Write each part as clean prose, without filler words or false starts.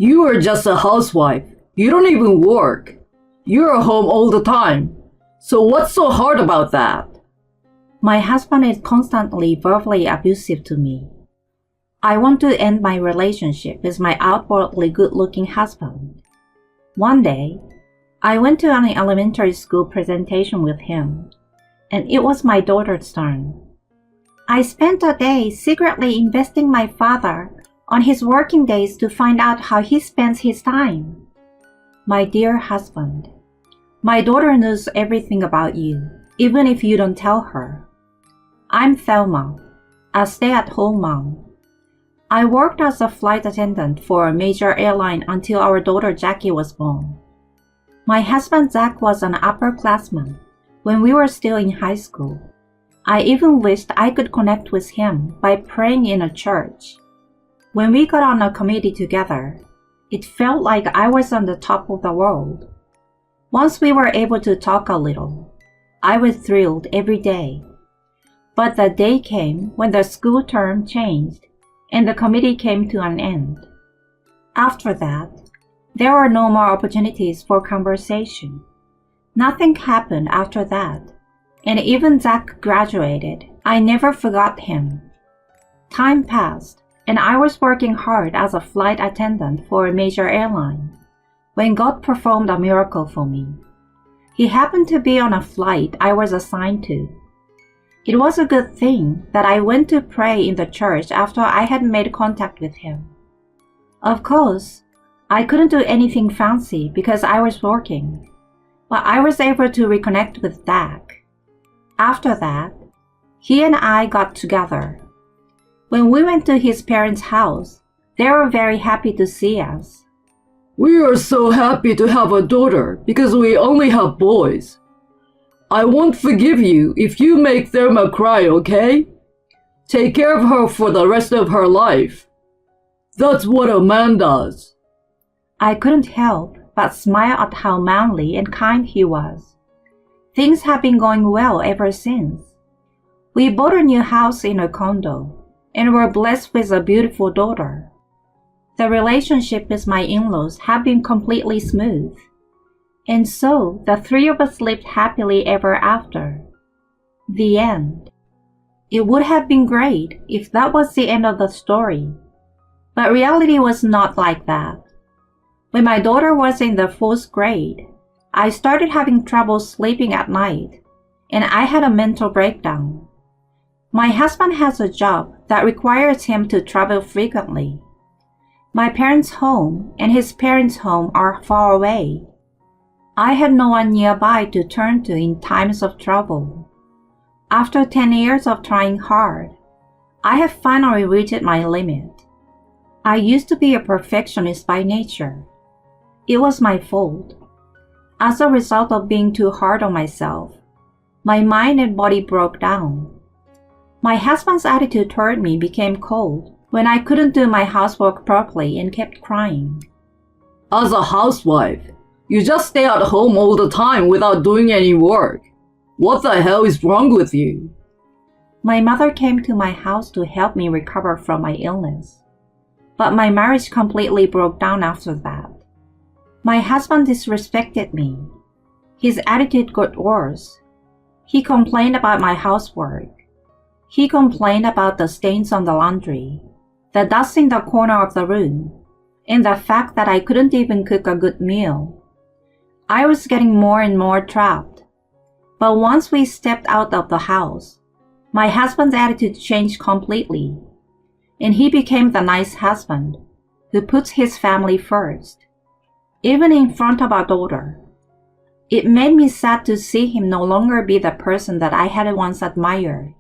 You are just a housewife. You don't even work. You're home all the time. So what's so hard about that? My husband is constantly verbally abusive to me. I want to end my relationship with my outwardly good-looking husband. One day, I went to an elementary school presentation with him, and it was my daughter's turn. I spent a day secretly investing my father on his working days to find out how he spends his time. My dear husband, my daughter knows everything about you, even if you don't tell her. I'm Thelma, a stay-at-home mom. I worked as a flight attendant for a major airline until our daughter Jackie was born. My husband Zach was an upperclassman when we were still in high school. I even wished I could connect with him by praying in a church. When we got on a committee together, it felt like I was on the top of the world. Once we were able to talk a little, I was thrilled every day. But the day came when the school term changed and the committee came to an end. After that, there were no more opportunities for conversation. Nothing happened after that, and even Zach graduated. I never forgot him. Time passed, and I was working hard as a flight attendant for a major airline when God performed a miracle for me. He happened to be on a flight I was assigned to. It was a good thing that I went to pray in the church after I had made contact with him. Of course, I couldn't do anything fancy because I was working, but I was able to reconnect with Zach. After that, he and I got together. When we went to his parents' house, they were very happy to see us. We are so happy to have a daughter because we only have boys. I won't forgive you if you make Thelma cry, okay? Take care of her for the rest of her life. That's what a man does. I couldn't help but smile at how manly and kind he was. Things have been going well ever since. We bought a new house in a condo and were blessed with a beautiful daughter. The relationship with my in-laws had been completely smooth. And so the three of us lived happily ever after. The end. It would have been great if that was the end of the story. But reality was not like that. When my daughter was in the 4th grade, I started having trouble sleeping at night, and I had a mental breakdown. My husband has a job that requires him to travel frequently. My parents' home and his parents' home are far away. I had no one nearby to turn to in times of trouble. After 10 years of trying hard, I have finally reached my limit. I used to be a perfectionist by nature. It was my fault. As a result of being too hard on myself, my mind and body broke down. My husband's attitude toward me became cold when I couldn't do my housework properly and kept crying. As a housewife, you just stay at home all the time without doing any work. What the hell is wrong with you? My mother came to my house to help me recover from my illness. But my marriage completely broke down after that. My husband disrespected me. His attitude got worse. He complained about my housework. He complained about the stains on the laundry, the dust in the corner of the room, and the fact that I couldn't even cook a good meal. I was getting more and more trapped. But once we stepped out of the house, my husband's attitude changed completely, and he became the nice husband who puts his family first, even in front of our daughter. It made me sad to see him no longer be the person that I had once admired.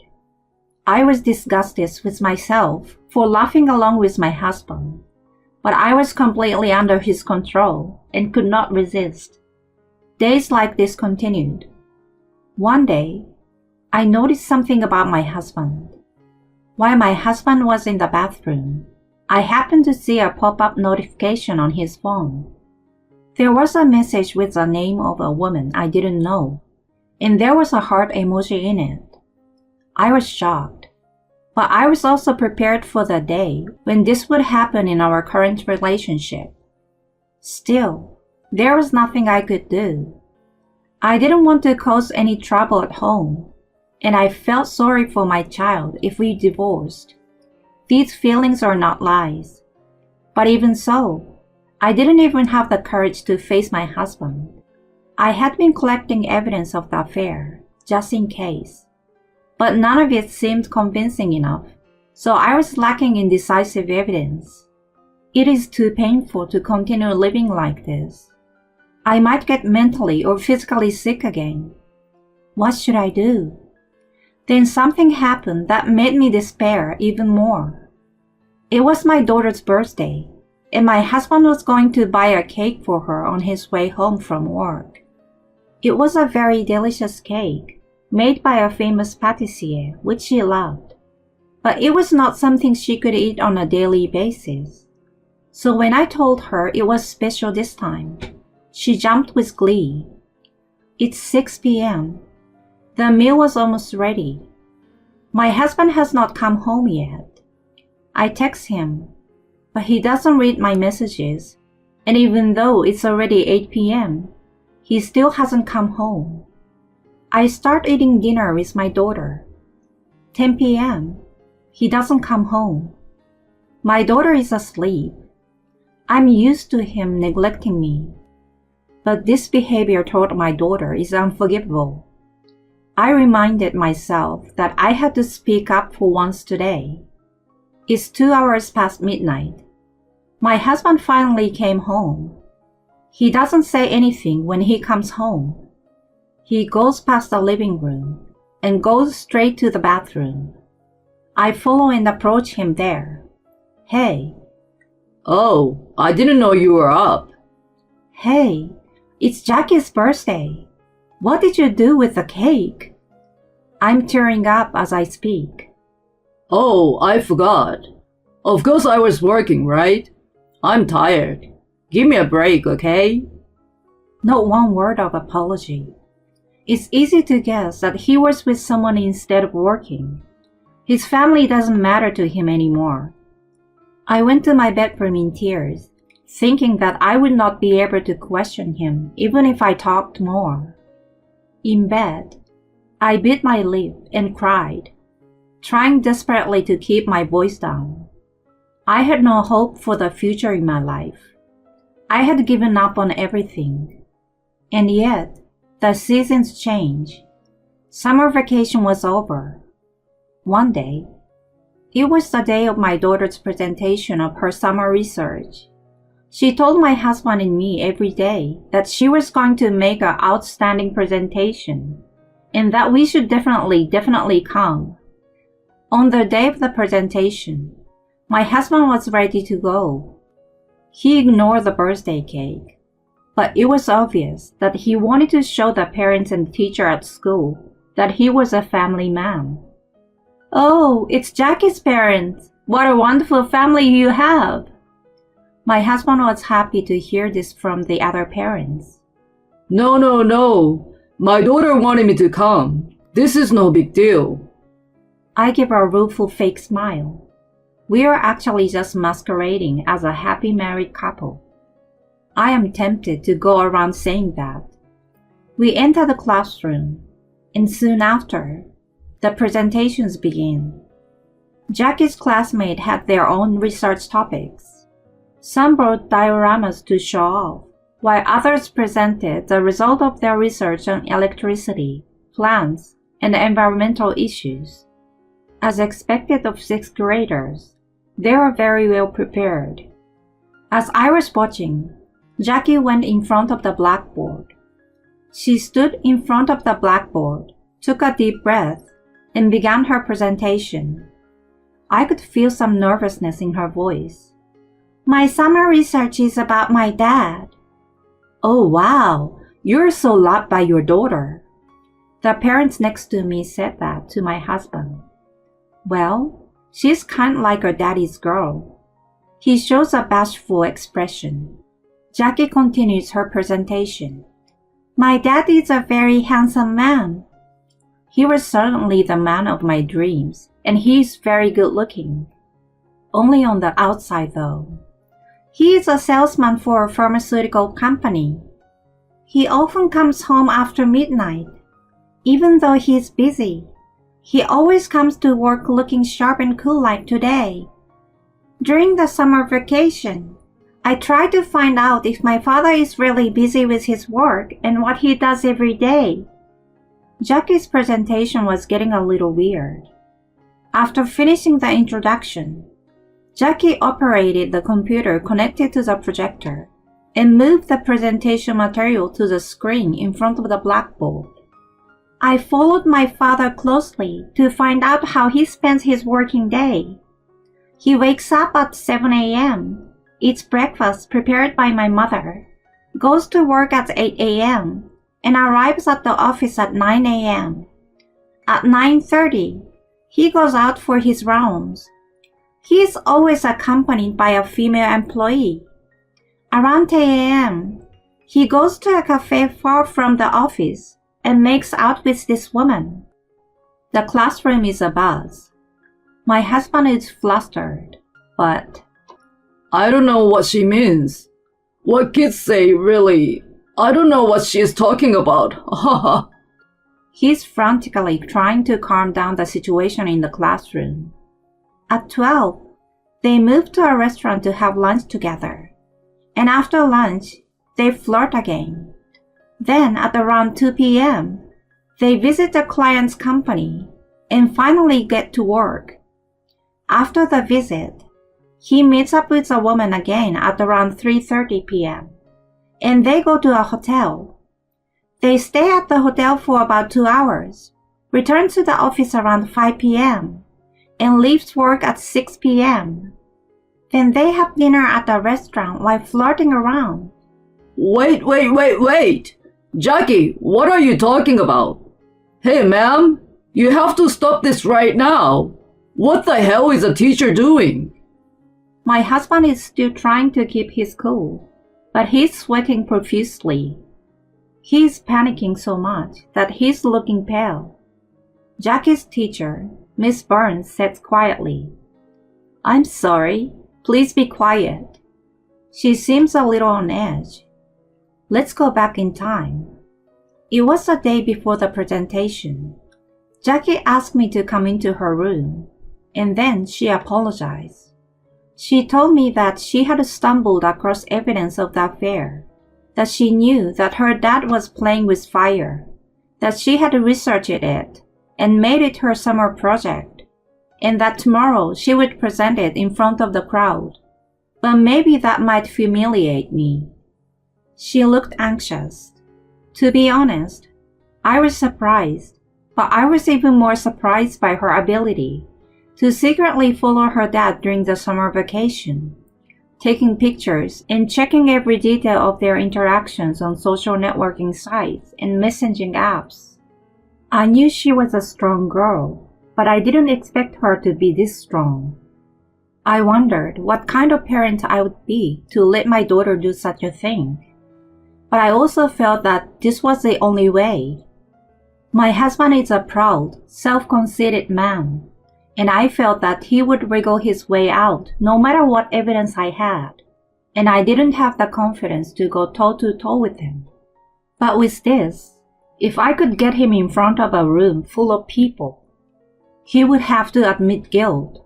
I was disgusted with myself for laughing along with my husband, but I was completely under his control and could not resist. Days like this continued. One day, I noticed something about my husband. While my husband was in the bathroom, I happened to see a pop-up notification on his phone. There was a message with the name of a woman I didn't know, and there was a heart emoji in it. I was shocked, but I was also prepared for the day when this would happen in our current relationship. Still, there was nothing I could do. I didn't want to cause any trouble at home, and I felt sorry for my child if we divorced. These feelings are not lies. But even so, I didn't even have the courage to face my husband. I had been collecting evidence of the affair, just in case. But none of it seemed convincing enough, so I was lacking in decisive evidence. It is too painful to continue living like this. I might get mentally or physically sick again. What should I do? Then something happened that made me despair even more. It was my daughter's birthday, and my husband was going to buy a cake for her on his way home from work. It was a very delicious cake, made by a famous pâtissier, which she loved. But it was not something she could eat on a daily basis. So when I told her it was special this time, she jumped with glee. It's 6 p.m. The meal was almost ready. My husband has not come home yet. I text him, but he doesn't read my messages, and even though it's already 8 p.m., he still hasn't come home. I start eating dinner with my daughter. 10 p.m. He doesn't come home. My daughter is asleep. I'm used to him neglecting me. But this behavior toward my daughter is unforgivable. I reminded myself that I had to speak up for once today. It's 2 hours past midnight. My husband finally came home. He doesn't say anything when he comes home. He goes past the living room and goes straight to the bathroom. I follow and approach him there. Hey. Oh, I didn't know you were up. Hey, it's Jackie's birthday. What did you do with the cake? I'm tearing up as I speak. Oh, I forgot. Of course I was working, right? I'm tired. Give me a break, okay? Not one word of apology. It's easy to guess that he was with someone instead of working. His family doesn't matter to him anymore. I went to my bedroom in tears, thinking that I would not be able to question him even if I talked more. In bed, I bit my lip and cried, trying desperately to keep my voice down. I had no hope for the future in my life. I had given up on everything. And yet, the seasons change. Summer vacation was over. One day, it was the day of my daughter's presentation of her summer research. She told my husband and me every day that she was going to make an outstanding presentation and that we should definitely come. On the day of the presentation, my husband was ready to go. He ignored the birthday cake, but it was obvious that he wanted to show the parents and teacher at school that he was a family man. Oh, it's Jackie's parents. What a wonderful family you have. My husband was happy to hear this from the other parents. No. My daughter wanted me to come. This is no big deal. I give a rueful fake smile. We are actually just masquerading as a happy married couple. I am tempted to go around saying that. We enter the classroom, and soon after, the presentations begin. Jackie's classmates had their own research topics. Some brought dioramas to show off, while others presented the result of their research on electricity, plants, and environmental issues. As expected of sixth graders, they were very well prepared. As I was watching, Jackie went in front of the blackboard. She stood in front of the blackboard, took a deep breath, and began her presentation. I could feel some nervousness in her voice. My summer research is about my dad. Oh wow, you're so loved by your daughter. The parents next to me said that to my husband. Well, she's kind of like her daddy's girl. He shows a bashful expression. Jackie continues her presentation. My dad is a very handsome man. He was certainly the man of my dreams, and he is very good looking. Only on the outside though. He is a salesman for a pharmaceutical company. He often comes home after midnight. Even though he is busy, he always comes to work looking sharp and cool like today. During the summer vacation, I try to find out if my father is really busy with his work and what he does every day. Jackie's presentation was getting a little weird. After finishing the introduction, Jackie operated the computer connected to the projector and moved the presentation material to the screen in front of the blackboard. I followed my father closely to find out how he spends his working day. He wakes up at 7 a.m., eats breakfast prepared by my mother, goes to work at 8 a.m., and arrives at the office at 9 a.m. At 9:30, he goes out for his rounds. He is always accompanied by a female employee. Around 10 a.m., he goes to a cafe far from the office and makes out with this woman. The classroom is abuzz. My husband is flustered, but I don't know what she means. What kids say, really. I don't know what she is talking about. Haha. he's frantically trying to calm down the situation in the classroom. At 12, they move to a restaurant to have lunch together. And after lunch, they flirt again. Then at around 2 p.m., they visit the client's company and finally get to work. After the visit, he meets up with a woman again at around 3:30 p.m., and they go to a hotel. They stay at the hotel for about 2 hours, return to the office around 5 p.m., and leaves work at 6 p.m. Then they have dinner at a restaurant while flirting around. Wait. Jackie, what are you talking about? Hey, ma'am, you have to stop this right now. What the hell is a teacher doing? My husband is still trying to keep his cool, but he's sweating profusely. He's panicking so much that he's looking pale. Jackie's teacher, Miss Burns, says quietly, "I'm sorry, please be quiet." She seems a little on edge. Let's go back in time. It was the day before the presentation. Jackie asked me to come into her room, and then she apologized. She told me that she had stumbled across evidence of the affair, that she knew that her dad was playing with fire, that she had researched it and made it her summer project, and that tomorrow she would present it in front of the crowd. But maybe that might humiliate me. She looked anxious. To be honest, I was surprised, but I was even more surprised by her ability to secretly follow her dad during the summer vacation, taking pictures and checking every detail of their interactions on social networking sites and messaging apps. I knew she was a strong girl, but I didn't expect her to be this strong. I wondered what kind of parent I would be to let my daughter do such a thing. But I also felt that this was the only way. My husband is a proud, self-conceited man, and I felt that he would wriggle his way out no matter what evidence I had, and I didn't have the confidence to go toe-to-toe with him. But with this, if I could get him in front of a room full of people, he would have to admit guilt.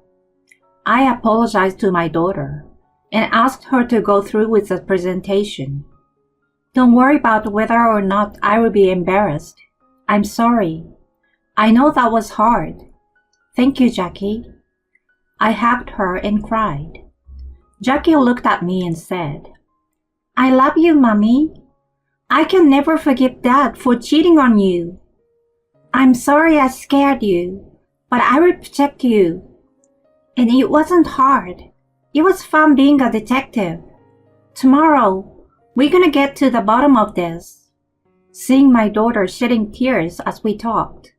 I apologized to my daughter and asked her to go through with the presentation. Don't worry about whether or not I will be embarrassed. I'm sorry. I know that was hard. Thank you, Jackie. I hugged her and cried. Jackie looked at me and said, "I love you, Mommy. I can never forgive Dad for cheating on you. I'm sorry I scared you, but I will protect you. And it wasn't hard. It was fun being a detective. Tomorrow, we're gonna get to the bottom of this." Seeing my daughter shedding tears as we talked,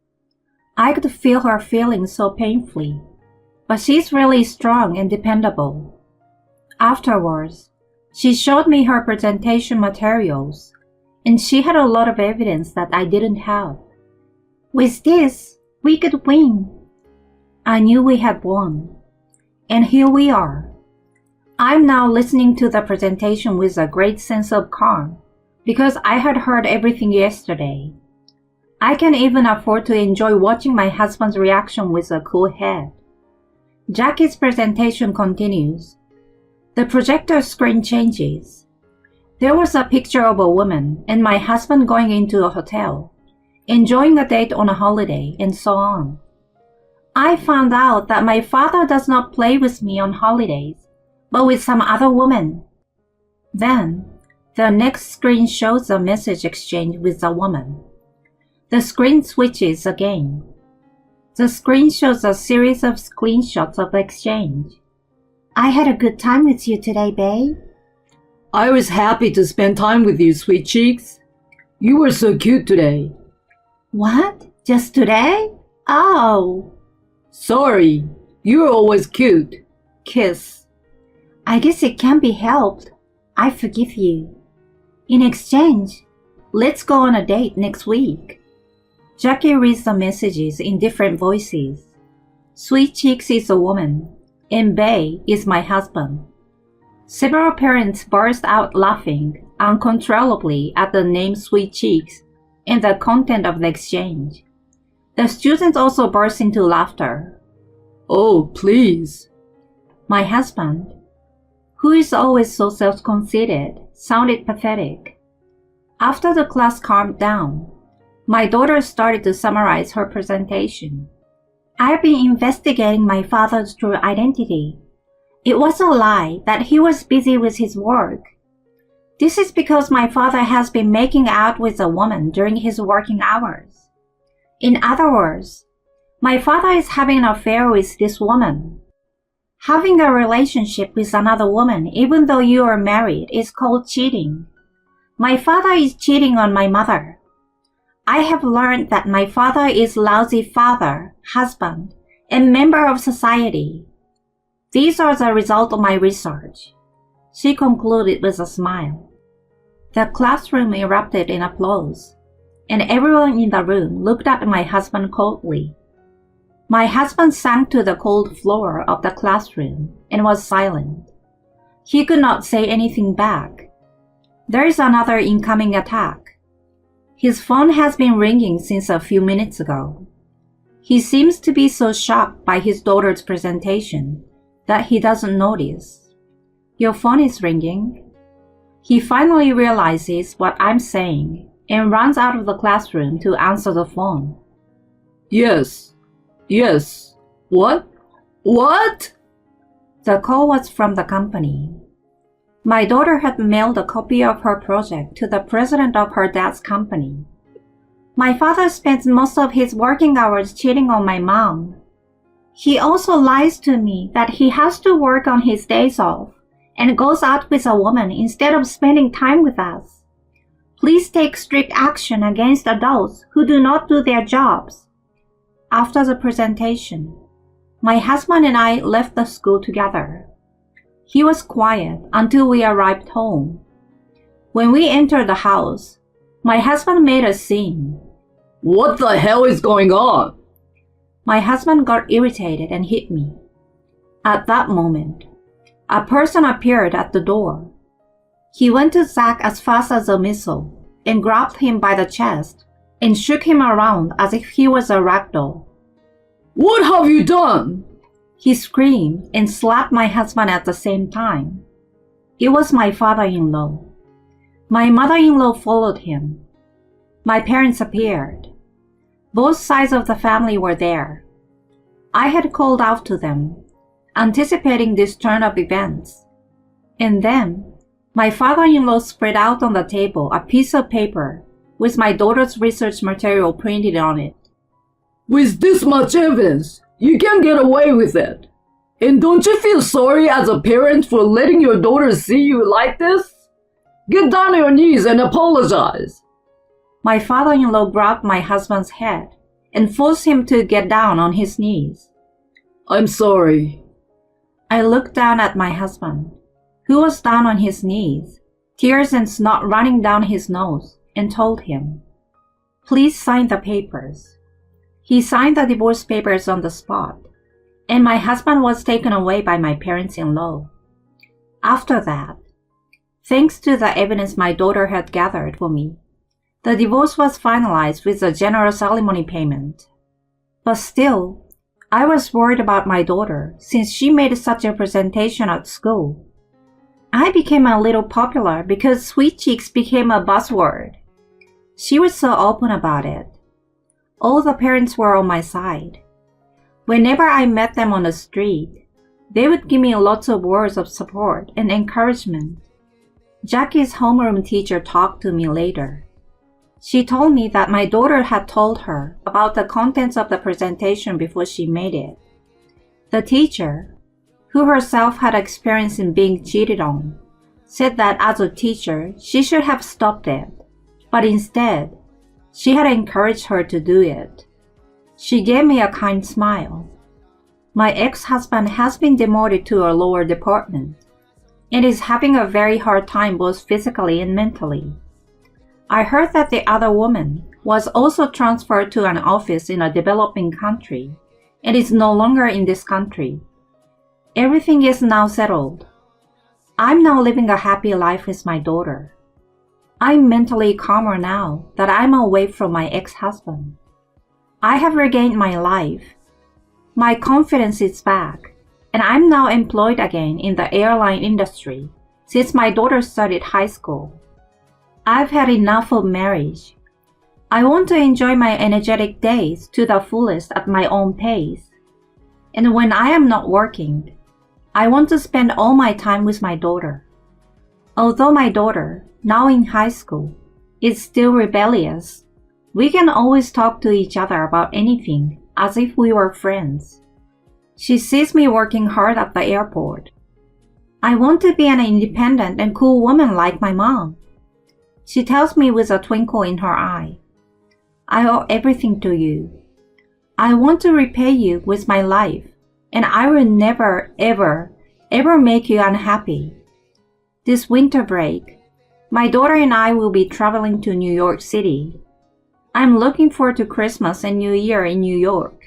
I could feel her feeling so painfully, but she's really strong and dependable. Afterwards, she showed me her presentation materials, and she had a lot of evidence that I didn't have. With this, we could win. I knew we had won, and here we are. I'm now listening to the presentation with a great sense of calm because I had heard everything yesterday. I can even afford to enjoy watching my husband's reaction with a cool head. Jackie's presentation continues. The projector screen changes. There was a picture of a woman and my husband going into a hotel, enjoying a date on a holiday, and so on. I found out that my father does not play with me on holidays, but with some other woman. Then, the next screen shows a message exchange with the woman. The screen switches again. The screen shows a series of screenshots of the exchange. I had a good time with you today, babe. I was happy to spend time with you, sweet cheeks. You were so cute today. What? Just today? Oh. Sorry, you're always cute. Kiss. I guess it can't be helped. I forgive you. In exchange, let's go on a date next week. Jackie reads the messages in different voices. Sweet Cheeks is a woman, and Bay is my husband. Several parents burst out laughing uncontrollably at the name Sweet Cheeks and the content of the exchange. The students also burst into laughter. Oh, please. My husband, who is always so self-conceited, sounded pathetic. After the class calmed down, my daughter started to summarize her presentation. I've been investigating my father's true identity. It was a lie that he was busy with his work. This is because my father has been making out with a woman during his working hours. In other words, my father is having an affair with this woman. Having a relationship with another woman even though you are married is called cheating. My father is cheating on my mother. I have learned that my father is lousy father, husband, and member of society. These are the result of my research. She concluded with a smile. The classroom erupted in applause, and everyone in the room looked at my husband coldly. My husband sank to the cold floor of the classroom and was silent. He could not say anything back. There is another incoming attack. His phone has been ringing since a few minutes ago. He seems to be so shocked by his daughter's presentation that he doesn't notice. Your phone is ringing. He finally realizes what I'm saying and runs out of the classroom to answer the phone. Yes. Yes. What? What? The call was from the company. My daughter had mailed a copy of her project to the president of her dad's company. My father spends most of his working hours cheating on my mom. He also lies to me that he has to work on his days off and goes out with a woman instead of spending time with us. Please take strict action against adults who do not do their jobs. After the presentation, my husband and I left the school together. He was quiet until we arrived home. When we entered the house, my husband made a scene. What the hell is going on? My husband got irritated and hit me. At that moment, a person appeared at the door. He went to Zach as fast as a missile and grabbed him by the chest and shook him around as if he was a ragdoll. What have you done? He screamed and slapped my husband at the same time. It was my father-in-law. My mother-in-law followed him. My parents appeared. Both sides of the family were there. I had called out to them, anticipating this turn of events. And then, my father-in-law spread out on the table a piece of paper with my daughter's research material printed on it. With this much evidence, you can't get away with it. And don't you feel sorry as a parent for letting your daughter see you like this? Get down on your knees and apologize. My father-in-law grabbed my husband's head and forced him to get down on his knees. I'm sorry. I looked down at my husband, who was down on his knees, tears and snot running down his nose, and told him, "Please sign the papers." He signed the divorce papers on the spot, and my husband was taken away by my parents-in-law. After that, thanks to the evidence my daughter had gathered for me, the divorce was finalized with a generous alimony payment. But still, I was worried about my daughter since she made such a presentation at school. I became a little popular because sweet cheeks became a buzzword. She was so open about it. All the parents were on my side. Whenever I met them on the street, they would give me lots of words of support and encouragement. Jackie's homeroom teacher talked to me later. She told me that my daughter had told her about the contents of the presentation before she made it. The teacher, who herself had experience in being cheated on, said that as a teacher she should have stopped it, but instead, she had encouraged her to do it. She gave me a kind smile. My ex-husband has been demoted to a lower department and is having a very hard time both physically and mentally. I heard that the other woman was also transferred to an office in a developing country and is no longer in this country. Everything is now settled. I'm now living a happy life with my daughter. I'm mentally calmer now that I'm away from my ex-husband. I have regained my life. My confidence is back, and I'm now employed again in the airline industry since my daughter started high school. I've had enough of marriage. I want to enjoy my energetic days to the fullest at my own pace. And when I am not working, I want to spend all my time with my daughter. Although my daughter, now in high school, is still rebellious, we can always talk to each other about anything as if we were friends. She sees me working hard at the airport. I want to be an independent and cool woman like my mom. She tells me with a twinkle in her eye, I owe everything to you. I want to repay you with my life, and I will never, ever, ever make you unhappy. This winter break, my daughter and I will be traveling to New York City. I'm looking forward to Christmas and New Year in New York.